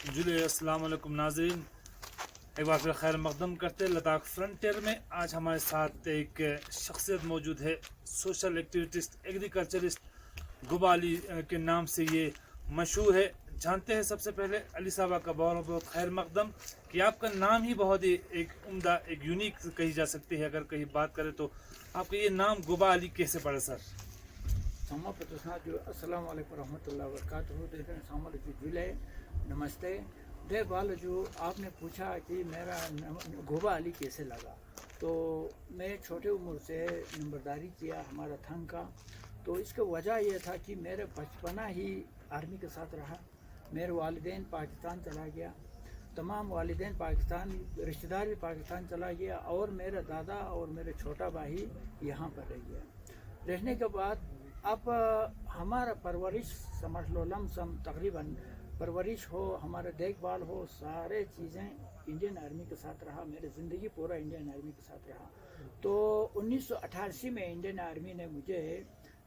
جی السلام علیکم ناظرین، ایک بار پھر خیر مقدم کرتے لداخ فرنٹیئر میں آج ہمارے ساتھ ایک شخصیت موجود ہے، سوشل ایکٹیویسٹ، ایگریکلچرسٹ، گوبا علی کے نام سے یہ مشہور ہے۔ جانتے ہیں سب سے پہلے علی صاحبہ کا بہت بہت خیر مقدم کہ آپ کا نام ہی بہت ہی ایک عمدہ، ایک یونیک کہی جا سکتی ہے۔ اگر کہیں بات کریں تو آپ کا یہ نام گوبا علی کیسے پڑا سر؟ السلام علیکم ورحمۃ اللہ وبرکاتہ۔ نمستے۔ دیکھ بھال، جو آپ نے پوچھا کہ میرا گوبا علی کیسے لگا، تو میں چھوٹے عمر سے نمبرداری کیا ہمارا تھنگ کا۔ تو اس کا وجہ یہ تھا کہ میرے بچپنا ہی آرمی کے ساتھ رہا۔ میرے والدین پاکستان چلا گیا، تمام والدین پاکستان، رشتہ دار بھی پاکستان چلا گیا، اور میرا دادا اور میرا چھوٹا بھائی یہاں پر رہ گیا۔ رہنے کے بعد اب ہمارا پرورش سمجھ لو لم سم تقریباً پرورش ہو، ہمارا دیکھ بھال ہو، سارے چیزیں انڈین آرمی کے ساتھ رہا۔ میری زندگی پورا انڈین آرمی کے ساتھ رہا۔ تو 1988 میں انڈین آرمی نے مجھے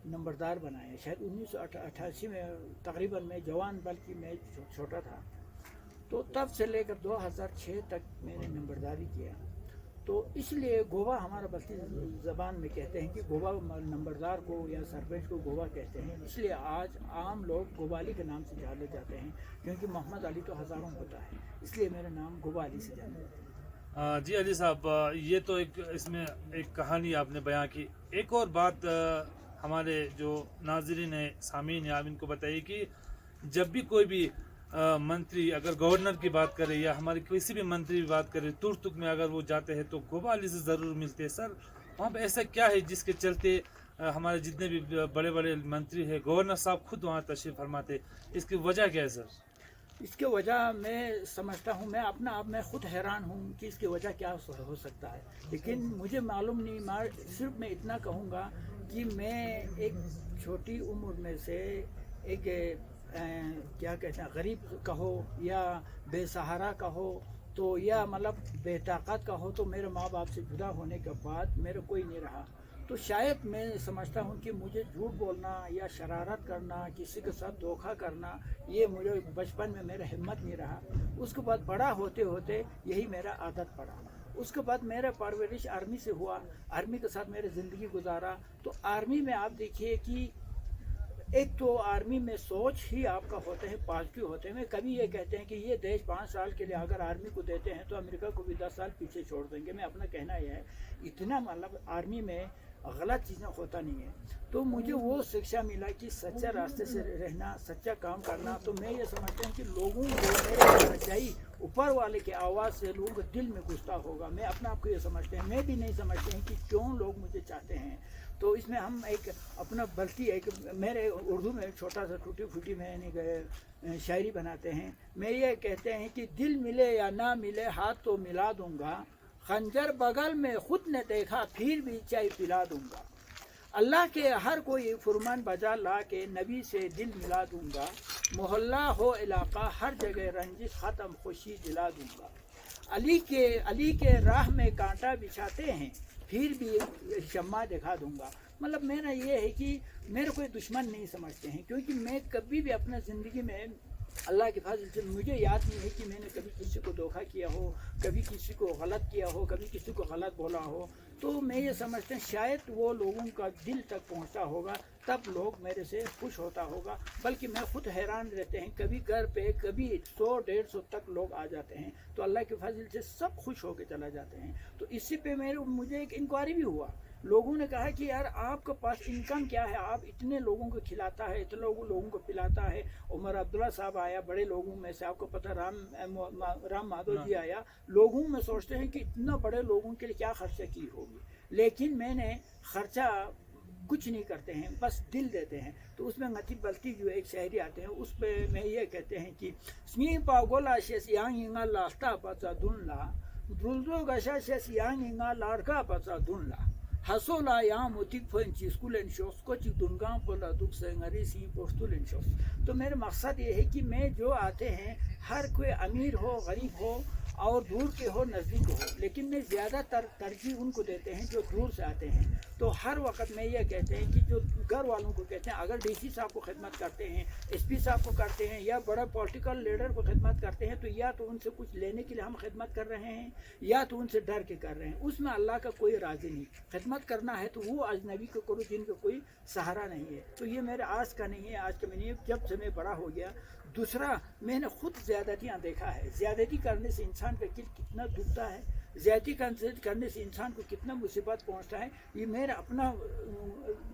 نمبردار بنایا، شاید 1988 میں تقریباً میں جوان، بلکہ میں چھوٹا تھا۔ تو تب سے لے کر 2006 تک میں نے نمبرداری کیا۔ تو اس لیے گوبا ہمارا بستی زبان میں کہتے ہیں کہ گوبا نمبردار کو یا سرپنچ کو گوبا کہتے ہیں، اس لیے آج عام لوگ گوبا علی کے نام سے جانے جاتے ہیں، کیونکہ محمد علی تو ہزاروں ہوتا ہے، اس لیے میرا نام گوبا علی سے جانا جاتا ہے۔ جی علی صاحب، یہ تو ایک اس میں ایک کہانی آپ نے بیان کی۔ ایک اور بات ہمارے جو ناظرین ہیں، سامعین ہیں، آپ ان کو بتائیے کہ جب بھی کوئی بھی منتری اگر گورنر کی بات کرے یا ہماری کسی بھی منتری کی بات کرے، تور تک میں اگر وہ جاتے ہیں تو گوبا علی سے ضرور ملتے ہیں۔ سر وہاں پہ ایسا کیا ہے جس کے چلتے ہمارے جتنے بھی بڑے بڑے منتری ہیں، گورنر صاحب خود وہاں تشریف فرماتے، اس کی وجہ کیا ہے سر؟ اس کی وجہ میں سمجھتا ہوں، میں اپنا آپ میں خود حیران ہوں کہ اس کی وجہ کیا ہو سکتا ہے، لیکن مجھے معلوم نہیں۔ صرف میں اتنا کہوں گا کہ میں ایک چھوٹی عمر میں سے ایک کیا کہتے ہیں، غریب کہو یا بے سہارا کہو، تو یا مطلب بے طاقت کہو، تو میرے ماں باپ سے جدا ہونے کے بعد میرا کوئی نہیں رہا۔ تو شاید میں سمجھتا ہوں کہ مجھے جھوٹ بولنا یا شرارت کرنا، کسی کے ساتھ دھوکہ کرنا، یہ مجھے بچپن میں میرا ہمت نہیں رہا۔ اس کے بعد بڑا ہوتے ہوتے یہی میرا عادت پڑا۔ اس کے بعد میرا پرورش آرمی سے ہوا، آرمی کے ساتھ میرے زندگی گزارا۔ تو آرمی میں آپ دیکھیے کہ ایک تو آرمی میں سوچ ہی آپ کا ہوتے ہیں، پازیٹیو ہوتے ہیں۔ میں کبھی یہ کہتے ہیں کہ یہ دیش 5 سال کے لیے اگر آرمی کو دیتے ہیں تو امریکہ کو بھی 10 سال پیچھے چھوڑ دیں گے۔ میں اپنا کہنا یہ ہے، اتنا مطلب آرمی میں غلط چیزیں ہوتا نہیں ہے۔ تو مجھے وہ شکشا ملا کہ سچا راستے سے رہنا، سچا کام کرنا۔ تو میں یہ سمجھتا ہوں کہ لوگوں کو میرے سچائی اوپر والے کی آواز سے لوگوں کے دل میں گھستا ہوگا۔ میں اپنا آپ کو یہ سمجھتے ہیں، میں بھی نہیں سمجھتے ہیں کہ کیوں لوگ مجھے چاہتے ہیں۔ تو اس میں ہم ایک اپنا بلکہ ایک میرے اردو میں چھوٹا سا ٹوٹی پھوٹی میں شاعری بناتے ہیں۔ میں یہ کہتے ہیں کہ دل ملے یا نہ ملے ہاتھ تو ملا دوں گا، خنجر بغل میں خود نے دیکھا پھر بھی چائے پلا دوں گا، اللہ کے ہر کوئی فرمان بجا لا کے نبی سے دل ملا دوں گا، محلہ ہو علاقہ ہر جگہ رنجش ختم خوشی دلا دوں گا، علی کے راہ میں کانٹا بچھاتے ہیں پھر بھی شمع دکھا دوں گا۔ مطلب میرا یہ ہے کہ میرے کوئی دشمن نہیں سمجھتے ہیں، کیونکہ میں کبھی بھی اپنے زندگی میں اللہ کے فضل سے مجھے یاد نہیں ہے کہ میں نے کبھی کسی کو دھوکہ کیا ہو، کبھی کسی کو غلط کیا ہو، کبھی کسی کو غلط بولا ہو۔ تو میں یہ سمجھتا ہوں شاید وہ لوگوں کا دل تک پہنچتا ہوگا، تب لوگ میرے سے خوش ہوتا ہوگا۔ بلکہ میں خود حیران رہتے ہیں، کبھی گھر پہ کبھی 100-150 تک لوگ آ جاتے ہیں، تو اللہ کے فضل سے سب خوش ہو کے چلا جاتے ہیں۔ تو اسی پہ مجھے ایک انکوائری بھی ہوا، لوگوں نے کہا کہ یار آپ کے پاس انکم کیا ہے، آپ اتنے لوگوں کو کھلاتا ہے، اتنے لوگوں کو پلاتا ہے۔ عمر عبداللہ صاحب آیا، بڑے لوگوں میں سے، آپ کو پتہ رام مادھو جی آیا۔ لوگوں میں سوچتے ہیں کہ اتنا بڑے لوگوں کے لیے کیا خرچہ کی ہوگی، لیکن میں نے خرچہ کچھ نہیں کرتے ہیں، بس دل دیتے ہیں۔ تو اس میں نتی بلتی جو ایک شاعری آتے ہیں، اس پہ میں یہ کہتے ہیں کہ سنی پا گولا شیس یانگا لاستا پچا دنلا دلدو گشا شیس یانگا لارکا پچا دنلا ہسولا یہاں موتیک فنچی اسکولن شوس کوچی دنگاں پولا دکھ سنگری سی پوستولن شوس۔ تو میرا مقصد یہ ہے کہ میں جو آتے ہیں، ہر کوئی امیر ہو غریب ہو، اور دور کے ہو نزدیک ہو، لیکن میں زیادہ تر ترجیح ان کو دیتے ہیں جو دور سے آتے ہیں. تو ہر وقت میں یہ کہتے ہیں کہ جو گھر والوں کو کہتے ہیں اگر ڈی سی صاحب کو خدمت کرتے ہیں، ایس پی صاحب کو کرتے ہیں، یا بڑا پولیٹیکل لیڈر کو خدمت کرتے ہیں، تو یا تو ان سے کچھ لینے کے لیے ہم خدمت کر رہے ہیں یا تو ان سے ڈر کے کر رہے ہیں. اس میں اللہ کا کوئی راضی نہیں. خدمت کرنا ہے تو وہ اجنبی کو کرو جن کا کوئی سہارا نہیں ہے. تو یہ میرے آج کا نہیں ہے، آج کا میں نہیں ہے، جب سے میں بڑا ہو گیا. دوسرا، میں نے خود زیادتیاں دیکھا ہے. زیادتی کرنے سے انسان کا دل کتنا دکھتا ہے، زیادتی کرنے سے انسان کو کتنا مصیبت پہنچتا ہے. یہ میرا اپنا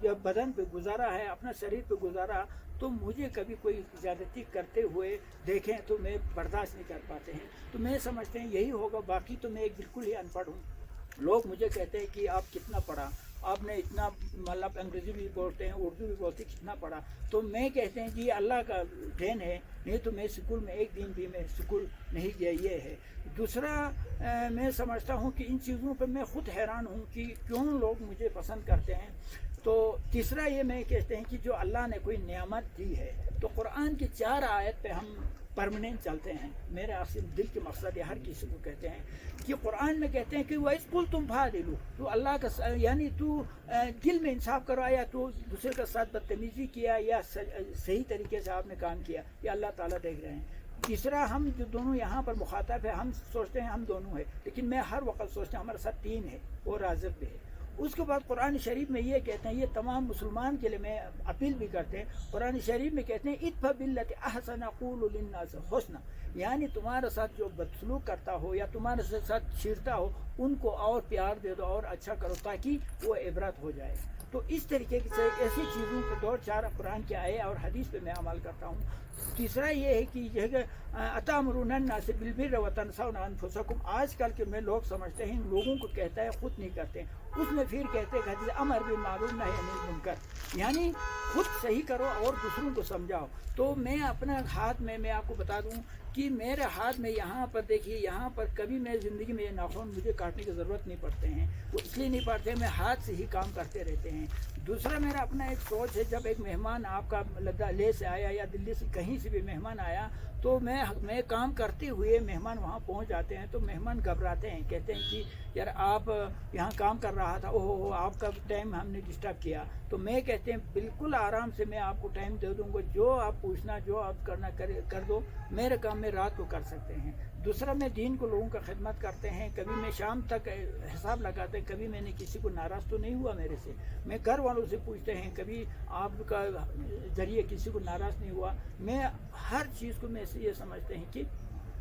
جب بدن پہ گزارا ہے، اپنا شریر پہ گزارا، تو مجھے کبھی کوئی زیادتی کرتے ہوئے دیکھیں تو میں برداشت نہیں کر پاتے ہیں. تو میں سمجھتے ہیں یہی ہوگا. باقی تو میں بالکل ہی ان پڑھ ہوں. لوگ مجھے کہتے ہیں کہ آپ کتنا پڑھا، آپ نے اتنا مطلب انگریزی بھی بولتے ہیں، اردو بھی بولتے ہیں، کتنا پڑھا. تو میں کہتے ہیں کہ اللہ کا دین ہے، نہیں تو میں اسکول میں ایک دن بھی میں اسکول نہیں گیا. یہ ہے. دوسرا، میں سمجھتا ہوں کہ ان چیزوں پہ میں خود حیران ہوں کہ کیوں لوگ مجھے پسند کرتے ہیں. تو تیسرا یہ میں کہتے ہیں کہ جو اللہ نے کوئی نعمت دی ہے، تو قرآن کی 4 آیت پہ ہم پرماننٹ چلتے ہیں. میرے اصل دل کے مقصد ہے، ہر کسی کو کہتے ہیں کہ قرآن میں کہتے ہیں کہ وَإِذْ قُلْتُمْ فَعْدِلُوا، تو اللہ کا یعنی تو دل میں انصاف کرو، یا تو دوسرے کے ساتھ بدتمیزی کیا یا صحیح طریقے سے آپ نے کام کیا، یہ اللہ تعالیٰ دیکھ رہے ہیں. تیسرا، ہم جو دونوں یہاں پر مخاطب ہیں، ہم سوچتے ہیں ہم دونوں ہیں، لیکن میں ہر وقت سوچتا ہوں ہمارے ساتھ 3 ہے، اور رازق بھی ہے. اس کے بعد قرآن شریف میں یہ کہتے ہیں، یہ تمام مسلمان کے لیے میں اپیل بھی کرتے ہیں. قرآن شریف میں کہتے ہیں ادفع باللتی احسن قول للناس حسنا، یعنی تمہارے ساتھ جو بدسلوک کرتا ہو یا تمہارے ساتھ چھیڑتا ہو، ان کو اور پیار دے دو اور اچھا کرو تاکہ وہ عبرت ہو جائے. تو اس طریقے سے ایسی چیزوں پہ 2-4 قرآن کے آئے اور حدیث پہ میں عمل کرتا ہوں. تیسرا یہ ہے کہ اتامرون الناس بالبر وتنسون انفسکم، آج کل کے میں لوگ سمجھتے ہیں لوگوں کو کہتا ہے، خود نہیں کرتے. اس میں پھر کہتے ہیں کہ امر بالمعروف نہی عن المنکر، یعنی خود صحیح کرو اور دوسروں کو سمجھاؤ. تو میں اپنا ہاتھ میں آپ کو بتا دوں کہ میرے ہاتھ میں یہاں پر دیکھیے، یہاں پر کبھی میں زندگی میں یہ ناخن مجھے کاٹنے کی ضرورت نہیں پڑتے ہیں. وہ اس لیے نہیں پڑتے، میں ہاتھ سے ہی کام کرتے رہتے ہیں. دوسرا، میرا اپنا ایک سوچ ہے، جب ایک مہمان آپ کا لے سے آیا یا دلی سے کہیں سے بھی مہمان آیا، تو میں کام کرتے ہوئے مہمان وہاں پہنچ جاتے ہیں تو مہمان گھبراتے ہیں، کہتے ہیں کہ یار آپ یہاں کام کر رہا تھا، اوہ آپ کا ٹائم ہم نے ڈسٹرب کیا. تو میں کہتے ہیں بالکل آرام سے میں آپ کو ٹائم دے دوں گا، جو آپ پوچھنا، جو آپ کرنا کر دو. میرے کام میں رات کو کر سکتے ہیں. دوسرا، میں دین کو لوگوں کا خدمت کرتے ہیں. کبھی میں شام تک حساب لگاتے ہیں، کبھی میں نے کسی کو ناراض تو نہیں ہوا میرے سے. میں گھر والوں سے پوچھتے ہیں، کبھی آپ کا ذریعے کسی کو ناراض نہیں ہوا. میں ہر چیز کو میں یہ سمجھتے ہیں کہ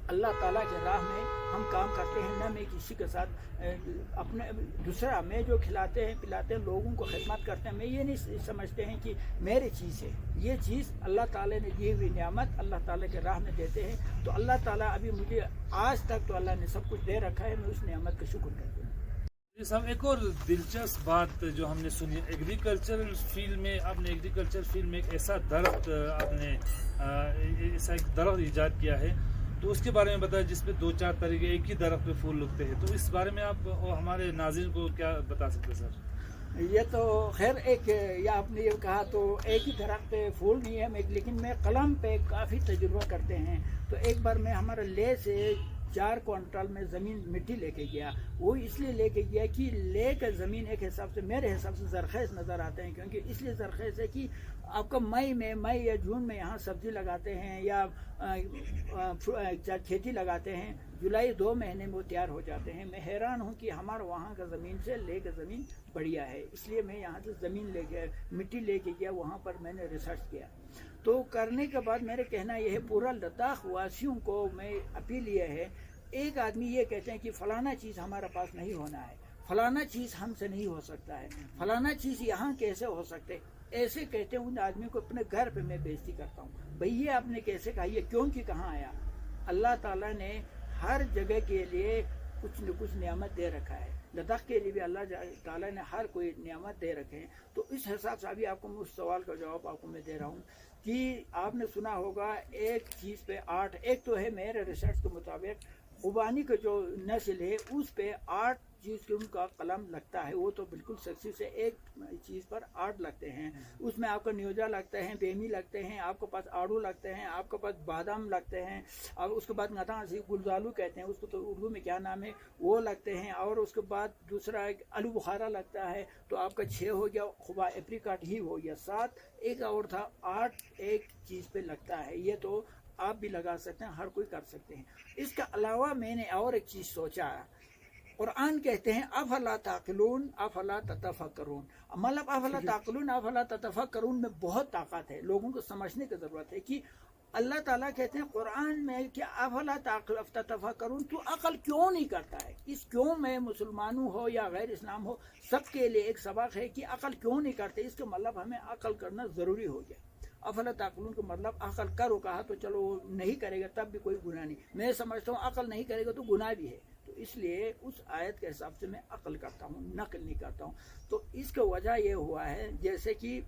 اللہ تعالیٰ کے راہ میں ہم کام کرتے ہیں، نہ میں کسی کے ساتھ اپنے. دوسرا، میں جو کھلاتے ہیں پلاتے ہیں لوگوں کو خدمت کرتے ہیں، میں یہ نہیں سمجھتے ہیں کہ میری چیز ہے. یہ چیز اللہ تعالیٰ نے دی ہوئی نعمت اللہ تعالیٰ کے راہ میں دیتے ہیں. تو اللہ تعالیٰ ابھی مجھے آج تک تو اللہ نے سب کچھ دے رکھا ہے، میں اس نعمت کا شکر کرتا ہوں. صاحب، ایک اور دلچسپ بات جو ہم نے سنی، ایگریکلچرل فیلڈ میں آپ نے ایک ایسا درخت آپ نے ایسا ایک درخت ایجاد کیا ہے، تو اس کے بارے میں بتائیں جس پہ 2-4 طریقے ایک ہی درخت پہ پھول لگتے ہیں. تو اس بارے میں آپ ہمارے ناظرین کو کیا بتا سکتے ہیں سر؟ یہ تو خیر ایک یا آپ نے یہ کہا تو ایک ہی درخت پہ پھول نہیں ہے، لیکن میں قلم پہ کافی تجربہ کرتے ہیں. تو ایک بار میں ہمارے لے سے 4 کوئنٹل میں زمین مٹی لے کے گیا. وہ اس لیے لے کے گیا کہ لے کے زمین ایک حساب سے میرے حساب سے زرخیز نظر آتے ہیں، کیونکہ اس لیے زرخیز ہے کہ آپ کا مئی یا جون میں یہاں سبزی لگاتے ہیں یا کھیتی لگاتے ہیں، جولائی 2 مہینے میں وہ تیار ہو جاتے ہیں. میں حیران ہوں کہ ہمارے وہاں کا زمین سے لے کے زمین بڑھیا ہے. اس لیے میں یہاں سے زمین لے کے مٹی لے کے گیا، وہاں پر میں نے ریسرچ کیا. تو کرنے کے بعد میرے کہنا یہ ہے، پورا لداخ واسیوں کو میں اپیل یہ ہے، ایک آدمی یہ کہتے ہیں کہ فلانا چیز ہمارے پاس نہیں ہونا ہے، فلانا چیز ہم سے نہیں ہو سکتا ہے، فلانا چیز یہاں کیسے ہو سکتے، ایسے کہتے ہیں ان آدمی کو اپنے گھر پہ میں بےزتی کرتا ہوں. بھئی یہ آپ نے کیسے کہا، یہ کیوں کہ کہاں آیا؟ اللہ تعالیٰ نے ہر جگہ کے لیے کچھ نہ کچھ نعمت دے رکھا ہے. لداخ کے لیے بھی اللہ تعالیٰ نے ہر کوئی نعمت دے رکھے ہیں. تو اس حساب سے ابھی آپ کو اس سوال کا جواب آپ کو میں دے رہا ہوں کہ آپ نے سنا ہوگا ایک چیز پہ 8، ایک تو ہے میرے ریسرچ کے مطابق خوبانی کا جو نسل ہے اس پہ 8 چیز کی ان کا قلم لگتا ہے وہ تو بالکل سختی سے ایک چیز پر 8 لگتے ہیں. اس میں آپ کا نیوجا لگتے ہیں, بیمی لگتے ہیں, آپ کے پاس آڑو لگتے ہیں, آپ کے پاس بادام لگتے ہیں, اور اس کے بعد نتان سی گلزالو کہتے ہیں اس کو, تو اردو میں کیا نام ہے وہ لگتے ہیں. اور اس کے بعد دوسرا ایک آلو بخارا لگتا ہے. تو آپ کا 6 ہو گیا, خوبا اپریکاٹ ہی ہو گیا 7, ایک اور تھا 8 ایک چیز پہ لگتا ہے. یہ تو آپ بھی لگا سکتے ہیں, ہر کوئی کر سکتے ہیں. اس کے علاوہ میں نے اور ایک چیز سوچا, قرآن کہتے ہیں افلا تعقلون افلا تتفکرون, مطلب افلا تعقلون افلا تتفکرون میں بہت طاقت ہے. لوگوں کو سمجھنے کی ضرورت ہے کہ اللہ تعالیٰ کہتے ہیں قرآن میں کہ افلا تتفکرون, تو عقل کیوں نہیں کرتا ہے. اس کیوں میں مسلمانوں ہو یا غیر اسلام ہو سب کے لیے ایک سبق ہے کہ عقل کیوں نہیں کرتے. اس کا مطلب ہمیں عقل کرنا ضروری ہو گیا. افلا تعقلون کا مطلب عقل کرو کہا تو چلو نہیں کرے گا تب بھی کوئی گناہ نہیں. میں سمجھتا ہوں عقل نہیں کرے گا تو گناہ بھی ہے. تو اس لیے اس آیت کے حساب سے میں عقل کرتا ہوں, نقل نہیں کرتا ہوں. تو اس کا وجہ یہ ہوا ہے, جیسے کہ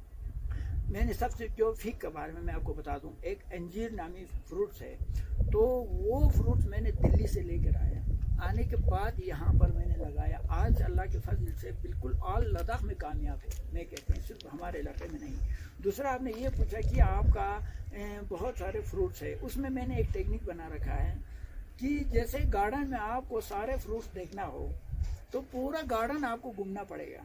میں نے سب سے جو فقہ کے بارے میں آپ کو بتا دوں, ایک انجیر نامی فروٹس ہے. تو وہ فروٹس میں نے دلی سے لے کر آیا, آنے کے بعد یہاں پر میں نے لگایا. آج اللہ کے فضل سے بالکل آل لداخ میں کامیاب ہے. میں کہتے ہیں صرف ہمارے علاقے میں نہیں. دوسرا آپ نے یہ پوچھا کہ آپ کا بہت سارے فروٹس ہے, اس میں نے ایک ٹیکنیک بنا رکھا ہے کہ جیسے گارڈن میں آپ کو سارے فروٹس دیکھنا ہو تو پورا گارڈن آپ کو گھومنا پڑے گا.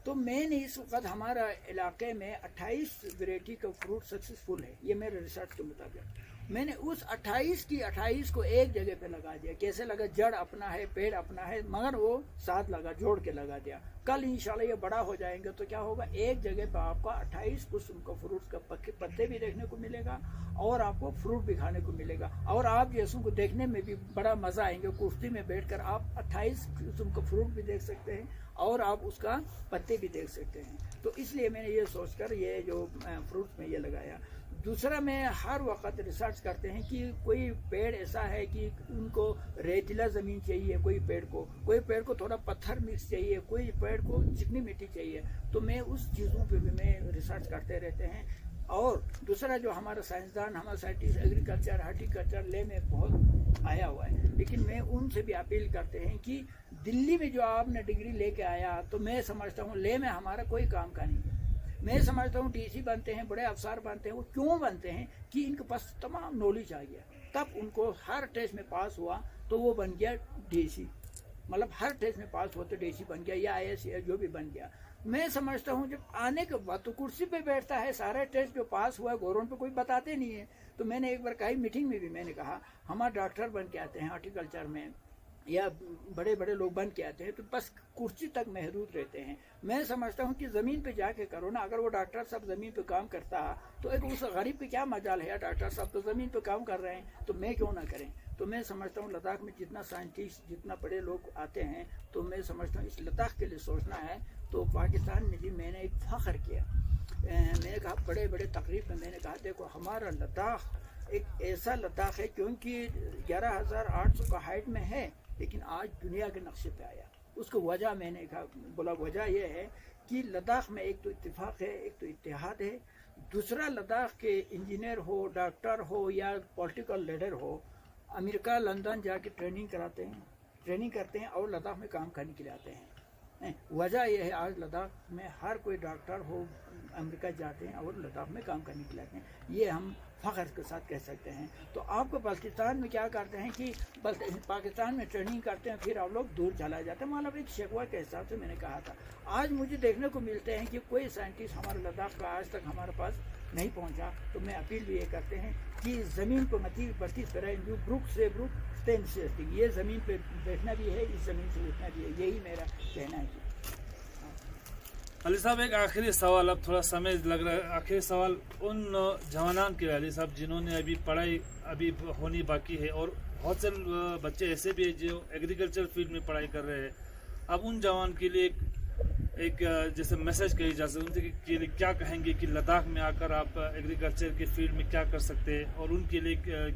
تو میں نے اس وقت ہمارا علاقے میں 28 ویرائٹی کا فروٹ سکسیسفل ہے, یہ میرے ریسرچ کے مطابق. میں نے اس 28 کی 28 کو ایک جگہ پہ لگا دیا. کیسے لگا, جڑ اپنا ہے, پیڑ اپنا ہے, مگر وہ ساتھ لگا, جوڑ کے لگا دیا. کل انشاءاللہ یہ بڑا ہو جائیں گے تو کیا ہوگا, ایک جگہ پہ آپ کو 28 قسم کا فروٹس کا پتے بھی دیکھنے کو ملے گا اور آپ کو فروٹ بھی کھانے کو ملے گا. اور آپ جیسوں کو دیکھنے میں بھی بڑا مزہ آئیں گے. کشتی میں بیٹھ کر آپ 28 قسم کا فروٹ بھی دیکھ سکتے ہیں اور آپ اس کا پتے بھی دیکھ سکتے ہیں. تو اس لیے میں نے یہ سوچ کر یہ جو فروٹس میں یہ لگایا. دوسرا میں ہر وقت ریسرچ کرتے ہیں کہ کوئی پیڑ ایسا ہے کہ ان کو ریتیلا زمین چاہیے, کوئی پیڑ کو تھوڑا پتھر مکس چاہیے, کوئی پیڑ کو چکنی مٹی چاہیے. تو میں اس چیزوں پہ بھی میں ریسرچ کرتے رہتے ہیں. اور دوسرا جو ہمارا سائنسدان, ہمارا سائنٹسٹ ایگریکلچر ہارٹیکلچر لے میں بہت آیا ہوا ہے, لیکن میں ان سے بھی اپیل کرتے ہیں کہ دلی میں جو آپ نے ڈگری لے کے آیا, تو میں سمجھتا ہوں لے میں ہمارا کوئی کام کا نہیں ہے. میں سمجھتا ہوں ڈی سی بنتے ہیں, بڑے افسر بنتے ہیں, وہ کیوں بنتے ہیں کہ ان کے پاس تمام نالج آ گیا. تب ان کو ہر ٹیسٹ میں پاس ہوا تو وہ بن گیا ڈی سی, مطلب ہر ٹیسٹ میں پاس ہوا تو ڈی سی بن گیا یا آئی ایس جو بھی بن گیا. میں سمجھتا ہوں جب آنے کے بعد تو کرسی پہ بیٹھتا ہے, سارے ٹیسٹ جو پاس ہوا ہے گورنمنٹ پہ کوئی بتاتے نہیں ہے. تو میں نے ایک بار کہی میٹنگ میں بھی میں نے کہا, ہمارا ڈاکٹر بن کے آتے ہیں ہارٹیکلچر میں یا بڑے بڑے لوگ بن کے آتے ہیں تو بس کرسی تک محدود رہتے ہیں. میں سمجھتا ہوں کہ زمین پہ جا کے کرو نا. اگر وہ ڈاکٹر صاحب زمین پہ کام کرتا تو ایک اس غریب پہ کیا مجال ہے, ڈاکٹر صاحب تو زمین پہ کام کر رہے ہیں تو میں کیوں نہ کریں. تو میں سمجھتا ہوں لداخ میں جتنا سائنٹسٹ جتنا بڑے لوگ آتے ہیں تو میں سمجھتا ہوں اس لداخ کے لیے سوچنا ہے. تو پاکستان میں بھی میں نے ایک فخر کیا, میں نے کہا بڑے بڑے تقریب میں نے کہا دیکھو ہمارا لداخ ایک ایسا لداخ ہے کیونکہ 11,800 کا ہائٹ میں ہے لیکن آج دنیا کے نقشے پہ آیا. اس کو وجہ میں نے کہا بولا وجہ یہ ہے کہ لداخ میں ایک تو اتفاق ہے, ایک تو اتحاد ہے. دوسرا لداخ کے انجینئر ہو, ڈاکٹر ہو یا پولیٹیکل لیڈر ہو, امریکہ لندن جا کے ٹریننگ کرتے ہیں اور لداخ میں کام کرنے کے لیے آتے ہیں. وجہ یہ ہے آج لداخ میں ہر کوئی ڈاکٹر ہو امریکہ جاتے ہیں اور لداخ میں کام کرنے کے لیے آتے ہیں. یہ ہم فخر کے ساتھ کہہ سکتے ہیں. تو آپ کو پاکستان میں کیا کرتے ہیں کہ پاکستان میں ٹریننگ کرتے ہیں پھر آپ لوگ دور چلا جاتے ہیں, مطلب ایک شکوہ کے حساب سے میں نے کہا تھا. آج مجھے دیکھنے کو ملتے ہیں کہ کوئی سائنٹسٹ ہمارے لداخ کا آج تک ہمارے پاس نہیں پہنچا. تو میں اپیل بھی یہ کرتے ہیں کہ زمین کو متی بڑھتی طرح بروک سے یہ زمین پہ بیٹھنا بھی ہے, اس زمین سے اٹھنا بھی ہے. یہی میرا کہنا ہے. علی صاحب ایک آخری سوال, اب تھوڑا سمے لگ رہا ہے, آخری سوال ان جوانان کے علی صاحب جنہوں نے ابھی پڑھائی ابھی ہونی باقی ہے اور بہت سے بچے ایسے بھی ہیں جو ایگریکلچر فیلڈ میں پڑھائی کر رہے ہیں. اب ان جوان کے لیے ایک جیسے میسج کہی جا سکتے ان کے لیے کیا کہیں گے کہ لداخ میں آ کر آپ ایگریکلچر کے فیلڈ میں کیا کر سکتے ہیں اور ان کے لیے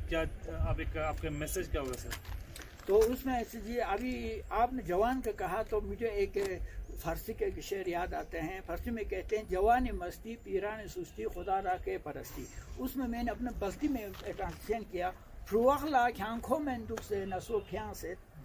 کیا آپ کا میسج کیا ہوگا سر؟ تو اس میں جی ابھی آپ نے جوان کا کہا تو مجھے ایک فارسی کے شعر یاد آتے ہیں. فارسی میں کہتے ہیں جوان مستی پیران سستی خدا را کے پرستی. اس میں میں نے اپنے بستی میں ٹرانسلیشن کیا, فروغ لاکھ آنکھوں میں دکھ سے نسو کھیاں سے